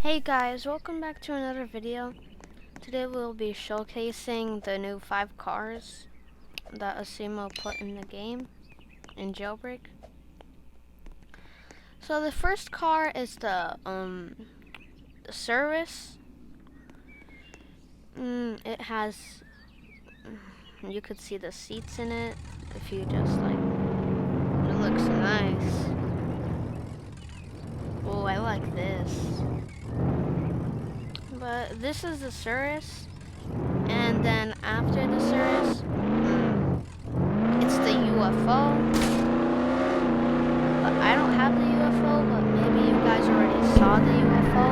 Hey guys, welcome back to another video. Today we'll be showcasing the new 5 cars that Asimo put in the game in Jailbreak. So the first car is the service. It has, you could see the seats in it if you just it looks nice. Oh, I like this. But this is the Cirrus, and then after the Cirrus, it's the UFO. But I don't have the UFO, but maybe you guys already saw the UFO.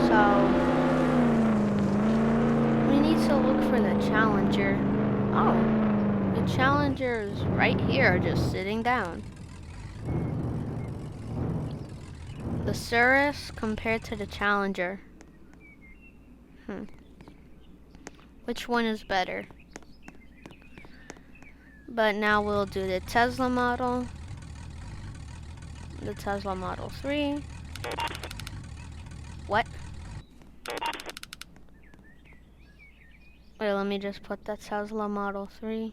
So we need to look for the Challenger. Oh, the Challenger is right here, just sitting down. The Cirrus compared to the Challenger. Which one is better? But now we'll do the Tesla model. The Tesla Model 3. What? Wait, let me just put the Tesla Model 3.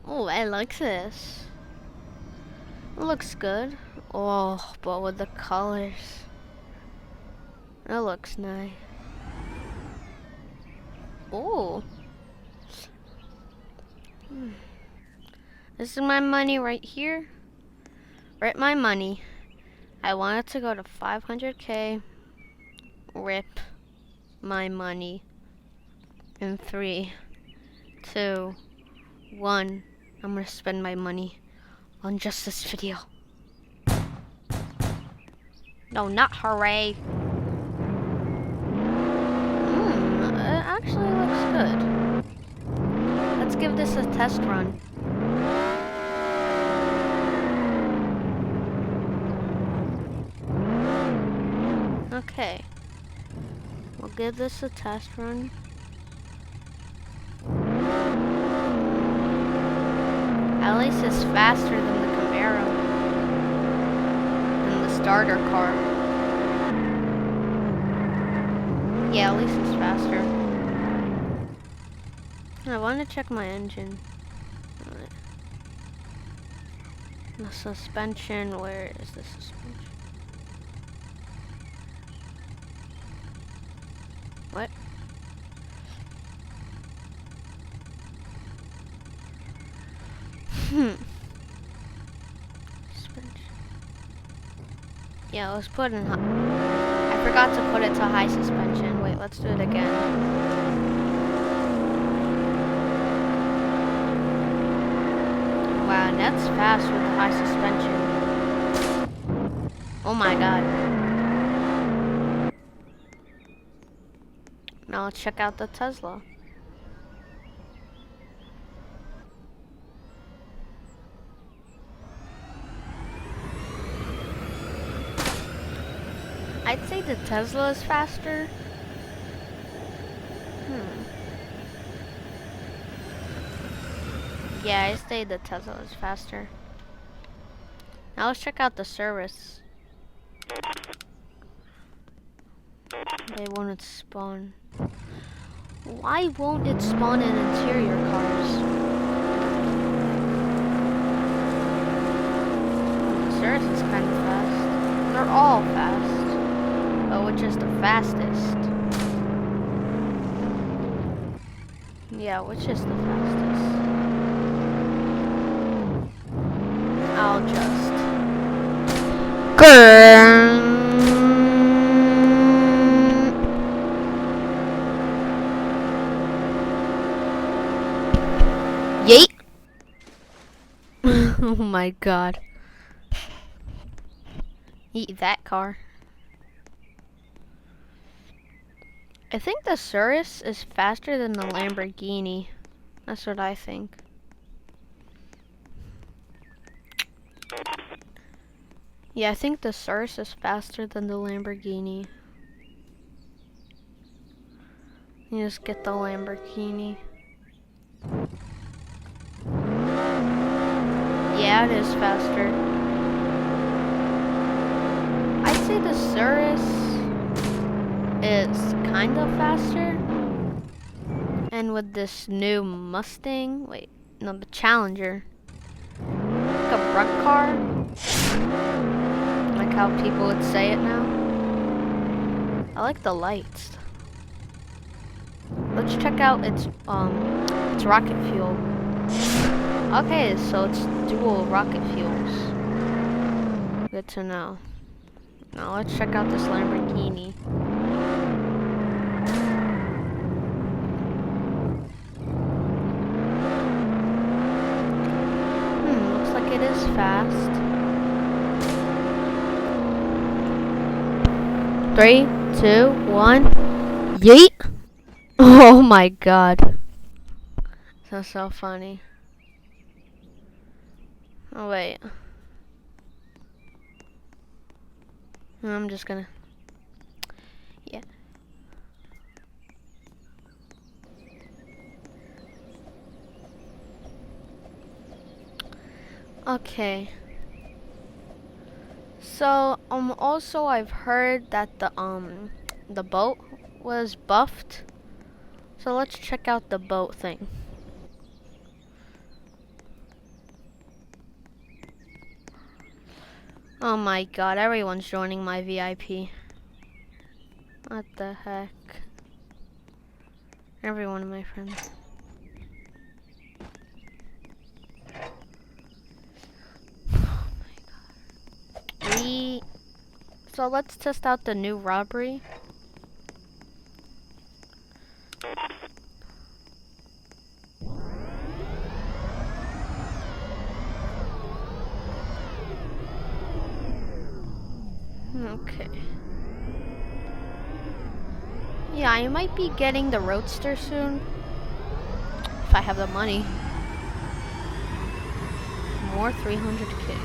Oh, I like this. It looks good. Oh, but with the colors. It looks nice. Oh. This is my money right here. Rip my money. I want it to go to 500K. Rip my money. In 3, 2, 1. I'm gonna spend my money on just this video. No, not hooray. It actually looks good. Let's give this a test run. Okay. We'll give this a test run. At least it's faster than the Camaro. Than the starter car. Yeah, at least it's faster. I want to check my engine. The suspension, where is the suspension? What? Suspension. Yeah, let's put in high. I forgot to put it to high suspension. Wait, let's do it again. Wow, that's fast with the high suspension. Oh my god. Now let's check out the Tesla. I'd say the Tesla is faster. Yeah, I'd say the Tesla is faster. Now let's check out the service. They won't spawn. Why won't it spawn in interior cars? The service is kind of fast. They're all fast. But which is the fastest? Yeah, which is the fastest? I'll just... Yeet! Oh my god. Eat that car. I think the Cirrus is faster than the Lamborghini. That's what I think. Yeah, I think the Cirrus is faster than the Lamborghini. You just get the Lamborghini. Yeah, it is faster. say the Cirrus is kind of faster. And with this new Mustang, wait, no, the Challenger. Like a bruck car. Like how people would say it now. I like the lights. Let's check out its rocket fuel. Okay, so it's dual rocket fuels. Good to know. Now let's check out this Lamborghini. Looks like it is fast. 3, 2, 1. Yeet! Oh my god. That's so funny. Oh wait. I'm just gonna... Yeah. Okay. So, also I've heard that the boat was buffed. So let's check out the boat thing. Oh my god, everyone's joining my VIP. What the heck? Every one of my friends. Oh my god. So let's test out the new robbery. Okay. Yeah, I might be getting the Roadster soon. If I have the money. More 300k.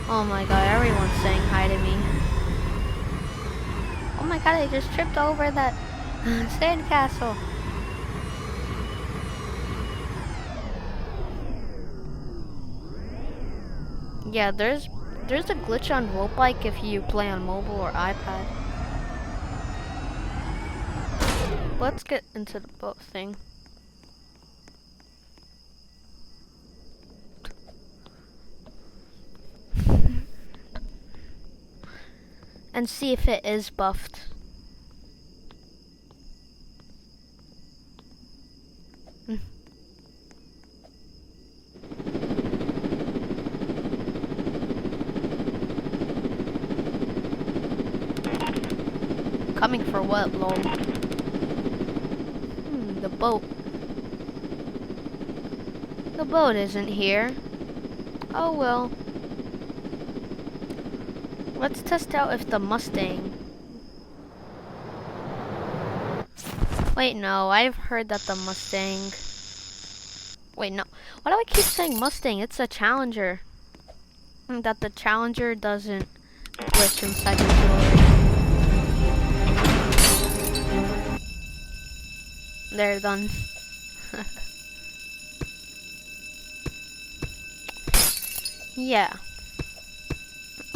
Oh my god, everyone's saying hi to me. Oh my god, I just tripped over that sandcastle. Yeah, there's a glitch on Rollbike if you play on mobile or iPad. Let's get into the boat thing. And see if it is buffed. Coming for what, lol? The boat. The boat isn't here. Oh well. Let's test out if the Mustang... Wait, no, I've heard that the Mustang... Wait, no. Why do I keep saying Mustang? It's a Challenger. That the Challenger doesn't glitch inside the jewelry. They're done. Yeah.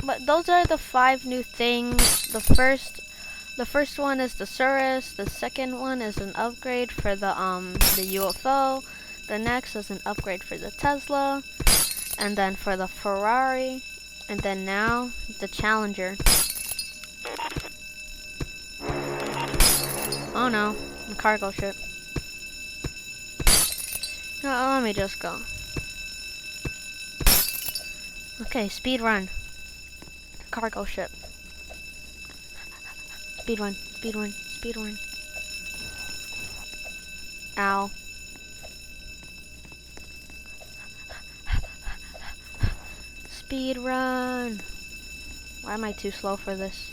But those are the 5 new things. The first one is the Cirrus. The second one is an upgrade for the UFO. The next is an upgrade for the Tesla. And then for the Ferrari. And then now the Challenger. Oh no, the cargo ship. Let me just go. Okay, speed run. Cargo ship. Speed run, speed run, speed run. Ow. Speed run. Why am I too slow for this?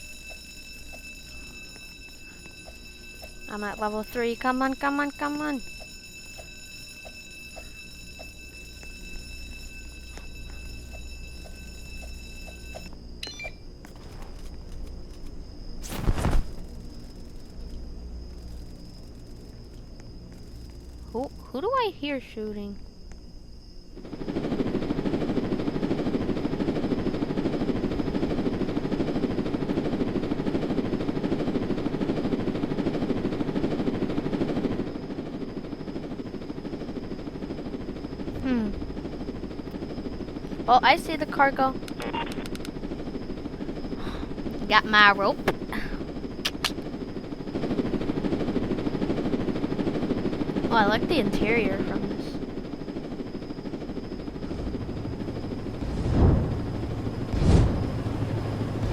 I'm at level 3. Come on, come on, come on. Who do I hear shooting? Hmm. Oh, I see the cargo. Got my rope. Oh, I like the interior from this.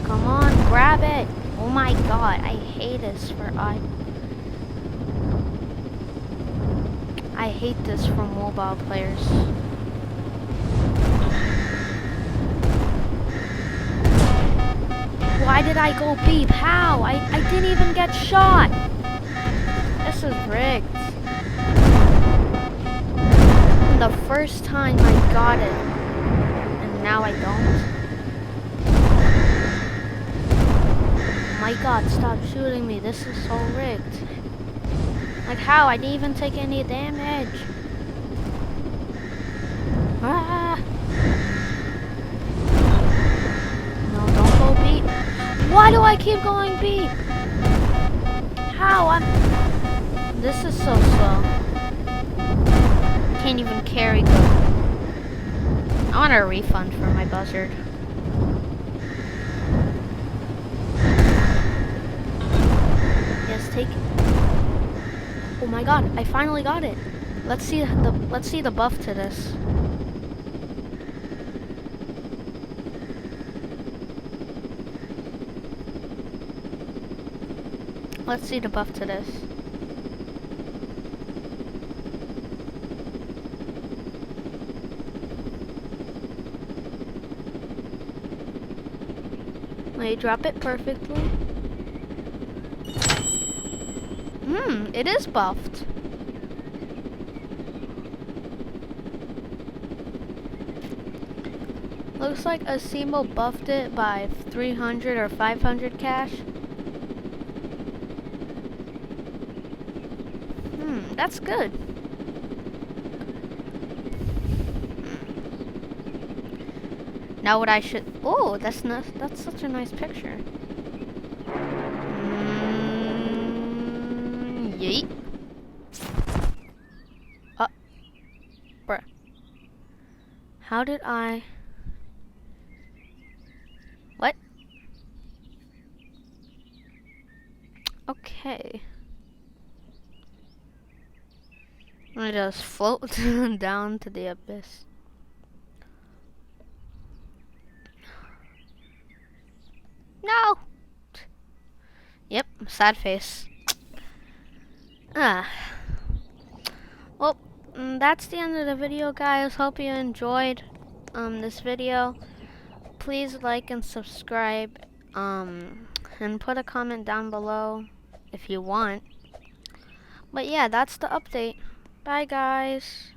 Come on, grab it. Oh my god, I hate this for I hate this for mobile players. Why did I go beep? How? I didn't even get shot. This is rigged. The first time I got it, and now I don't. Oh my god, stop shooting me. This is so rigged. Like how? I didn't even take any damage. Ah! No, don't go beep. Why do I keep going beep? How? This is so slow. Can't even carry good. I want a refund for my buzzard. Yes, take it. Oh my god, I finally got it. Let's see the buff to this. Let's see the buff to this. Wait, drop it perfectly. It is buffed. Looks like Asimo buffed it by 300 or 500 cash. That's good. Now what I should... Oh, that's such a nice picture. Yeet. Bruh. How did I... What? Okay. I just float down to the abyss. No! Yep, sad face. Well, that's the end of the video, guys. Hope you enjoyed this video. Please like and subscribe, and put a comment down below if you want. But yeah, that's the update. Bye, guys.